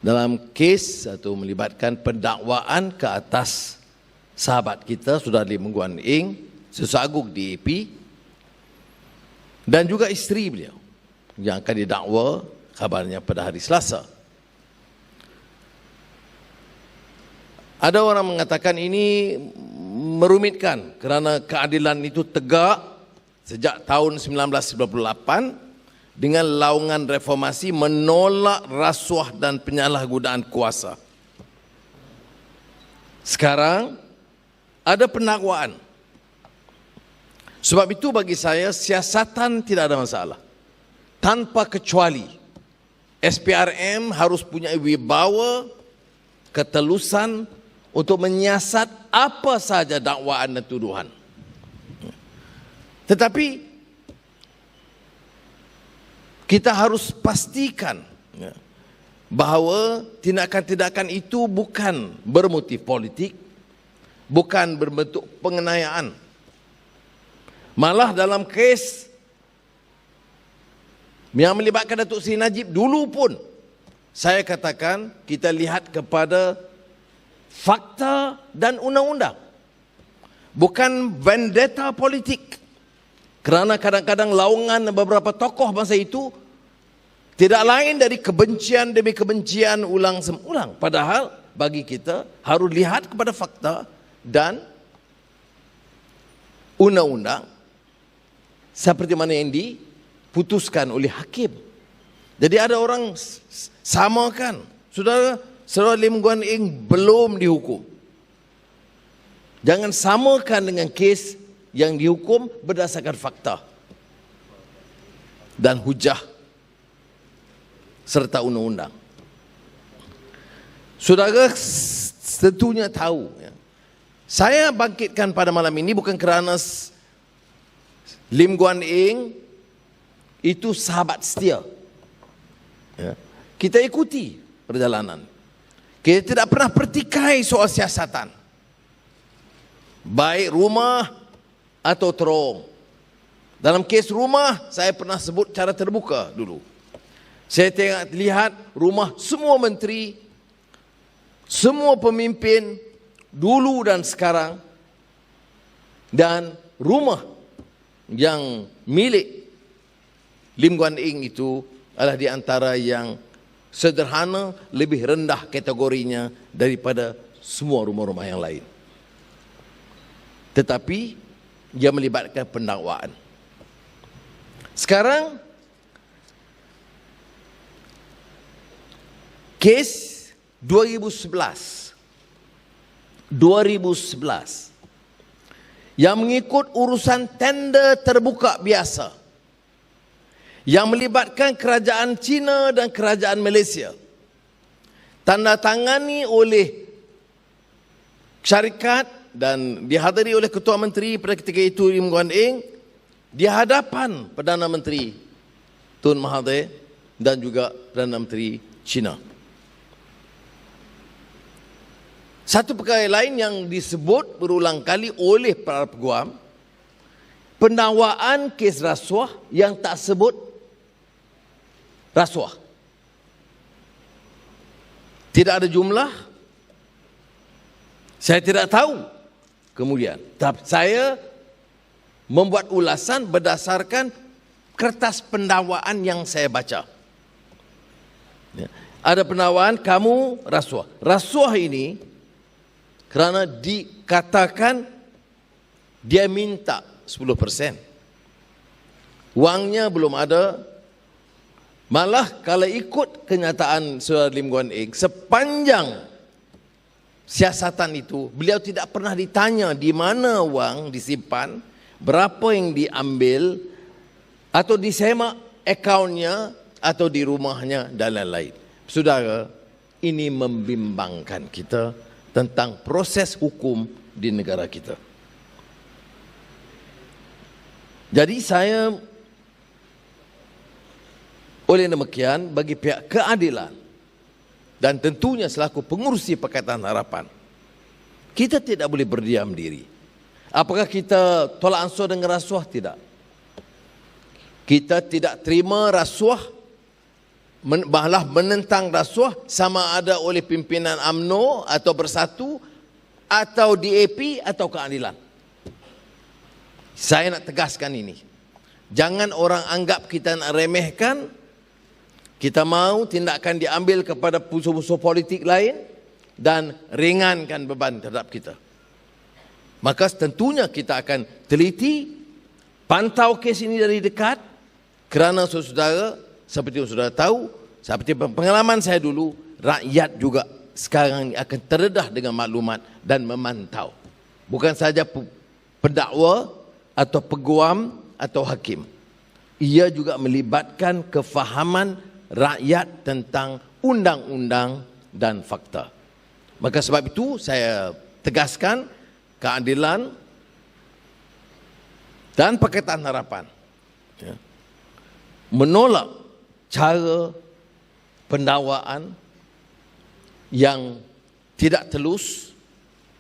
dalam kes atau melibatkan pendakwaan ke atas sahabat kita Saudara Lim Guan Eng, sesaguk DAP, dan juga isteri beliau yang akan didakwa kabarnya pada hari Selasa. Ada orang mengatakan ini merumitkan kerana keadilan itu tegak sejak tahun 1998 dengan laungan reformasi menolak rasuah dan penyalahgunaan kuasa. Sekarang ada pendakwaan. Sebab itu bagi saya siasatan tidak ada masalah. Tanpa kecuali SPRM harus punya wibawa, ketelusan untuk menyiasat apa saja dakwaan dan tuduhan. Tetapi kita harus pastikan bahawa tindakan-tindakan itu bukan bermotif politik, bukan berbentuk penganiayaan. Malah dalam kes yang melibatkan Datuk Seri Najib dulu pun, saya katakan kita lihat kepada fakta dan undang-undang, bukan vendetta politik. Kerana kadang-kadang laungan beberapa tokoh masa itu tidak lain dari kebencian demi kebencian ulang-ulang. Padahal bagi kita harus lihat kepada fakta dan undang-undang seperti mana yang diputuskan oleh hakim. Jadi ada orang samakan, Saudara Lim Guan Eng belum dihukum. Jangan samakan dengan kes yang dihukum berdasarkan fakta dan hujah serta undang-undang. Saudara tentunya tahu, saya bangkitkan pada malam ini bukan kerana Lim Guan Eng itu sahabat setia. Kita ikuti perjalanan. Kita tidak pernah pertikai soal siasatan, baik rumah atau terong. Dalam kes rumah, saya pernah sebut cara terbuka dulu. Saya lihat rumah semua menteri, semua pemimpin dulu dan sekarang, dan rumah yang milik Lim Guan Eng itu adalah di antara yang sederhana, lebih rendah kategorinya daripada semua rumah-rumah yang lain. Tetapi dia melibatkan pendakwaan. Sekarang kes 2011 yang mengikut urusan tender terbuka biasa yang melibatkan kerajaan China dan kerajaan Malaysia, tanda tangani oleh syarikat dan dihadiri oleh Ketua Menteri pada ketika itu Lim Guan Eng di hadapan Perdana Menteri Tun Mahathir dan juga Perdana Menteri China. Satu perkara lain yang disebut berulang kali oleh para peguam, pendakwaan kes rasuah yang tak sebut rasuah. Tidak ada jumlah, saya tidak tahu kemudian. Tapi saya membuat ulasan berdasarkan kertas pendakwaan yang saya baca. Ada pendakwaan kamu rasuah. Rasuah ini kerana dikatakan dia minta 10%. Wangnya belum ada. Malah kalau ikut kenyataan Saudara Lim Guan Eng, sepanjang siasatan itu, beliau tidak pernah ditanya di mana wang disimpan, berapa yang diambil, atau disemak akaunnya, atau di rumahnya, dan lain-lain. Saudara, ini membimbangkan kita tentang proses hukum di negara kita. Jadi saya oleh demikian bagi pihak keadilan dan tentunya selaku pengurusi Pakatan Harapan, kita tidak boleh berdiam diri. Apakah kita tolak ansur dengan rasuah? Tidak. Kita tidak terima rasuah malah menentang rasuah, sama ada oleh pimpinan UMNO atau Bersatu atau DAP atau keadilan. Saya nak tegaskan ini. Jangan orang anggap kita nak remehkan. Kita mahu tindakan diambil kepada musuh-musuh politik lain dan ringankan beban terhadap kita. Maka tentunya kita akan teliti, pantau kes ini dari dekat, kerana saudara, seperti yang saudara tahu, seperti pengalaman saya dulu, rakyat juga sekarang akan terdedah dengan maklumat dan memantau. Bukan saja pendakwa atau peguam atau hakim. Ia juga melibatkan kefahaman rakyat tentang undang-undang dan fakta. Maka sebab itu saya tegaskan keadilan dan Pakatan Harapan menolak cara pendakwaan yang tidak telus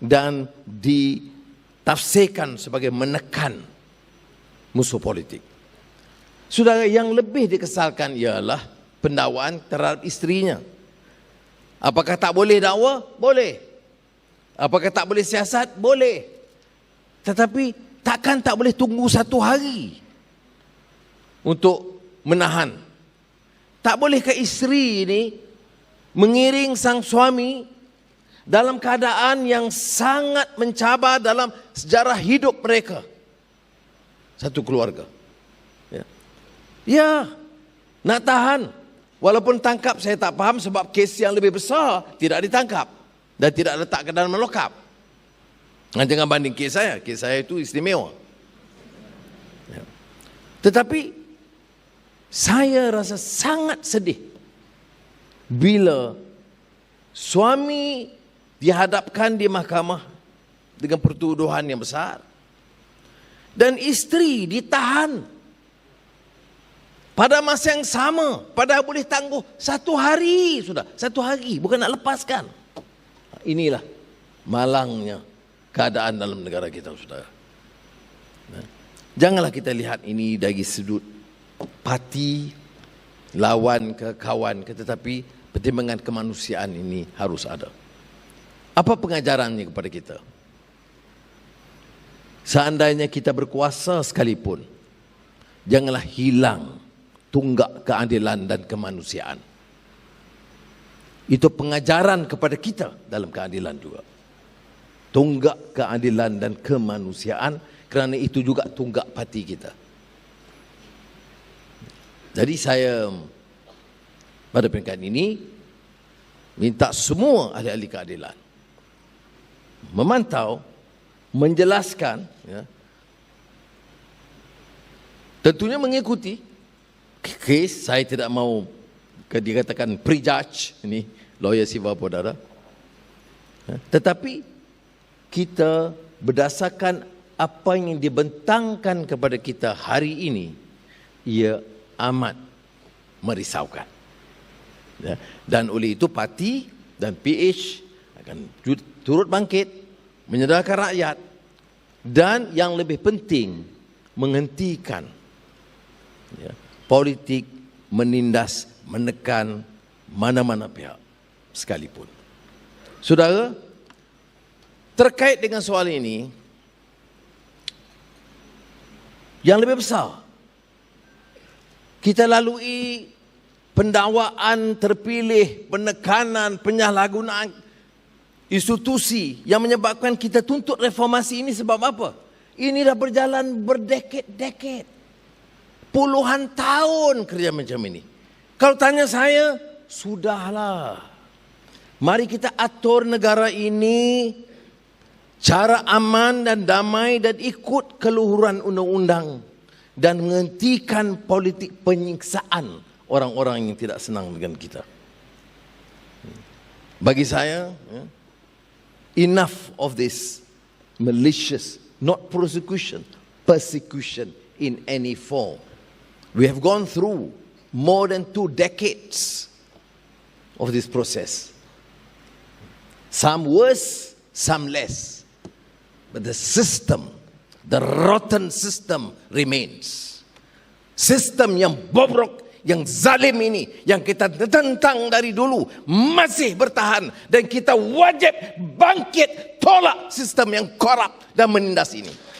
dan ditafsirkan sebagai menekan musuh politik. Saudara, yang lebih dikesalkan ialah pendakwaan terhadap isterinya. Apakah tak boleh dakwa? Boleh. Apakah tak boleh siasat? Boleh. Tetapi takkan tak boleh tunggu 1 hari untuk menahan. Tak bolehkah isteri ini mengiring sang suami dalam keadaan yang sangat mencabar dalam sejarah hidup mereka, satu keluarga? Ya, nak tahan. Walaupun tangkap, saya tak faham sebab kes yang lebih besar tidak ditangkap dan tidak letak ke dalam lokap. Jangan banding kes saya itu istimewa. Tetapi saya rasa sangat sedih bila suami dihadapkan di mahkamah dengan pertuduhan yang besar dan isteri ditahan pada masa yang sama, padahal boleh tangguh 1 hari sudah, 1 hari, bukan nak lepaskan. Inilah malangnya keadaan dalam negara kita, saudara. Janganlah kita lihat ini dari sudut parti, lawan ke kawan ke, tetapi pertimbangan kemanusiaan ini harus ada. Apa pengajarannya kepada kita? Seandainya kita berkuasa sekalipun, janganlah hilang tunggak keadilan dan kemanusiaan. Itu pengajaran kepada kita dalam keadilan juga. Tunggak keadilan dan kemanusiaan, kerana itu juga tunggak parti kita. Jadi saya pada peringkat ini minta semua ahli-ahli keadilan memantau, menjelaskan, tentunya mengikuti kes. Saya tidak mau dikatakan prejudge, ini lawyer civil saudara. Tetapi kita berdasarkan apa yang dibentangkan kepada kita hari ini, ia amat merisaukan. Dan oleh itu parti dan PH akan turut bangkit, menyedarkan rakyat, dan yang lebih penting, menghentikan politik menindas, menekan mana-mana pihak sekalipun. Saudara, terkait dengan soal ini, yang lebih besar, kita lalui pendakwaan terpilih, penekanan, penyalahgunaan institusi yang menyebabkan kita tuntut reformasi ini. Sebab apa? Ini dah berjalan berdekade-dekade. Puluhan tahun kerja macam ini. Kalau tanya saya, sudahlah. Mari kita atur negara ini cara aman dan damai dan ikut keluhuran undang-undang dan menghentikan politik penyiksaan orang-orang yang tidak senang dengan kita. Bagi saya, enough of this malicious, not prosecution, persecution in any form. We have gone through more than 2 decades of this process. Some worse, some less. But the system, the rotten system remains. Sistem yang bobrok yang zalim ini, yang kita tentang dari dulu, masih bertahan. Dan kita wajib bangkit tolak sistem yang korup dan menindas ini.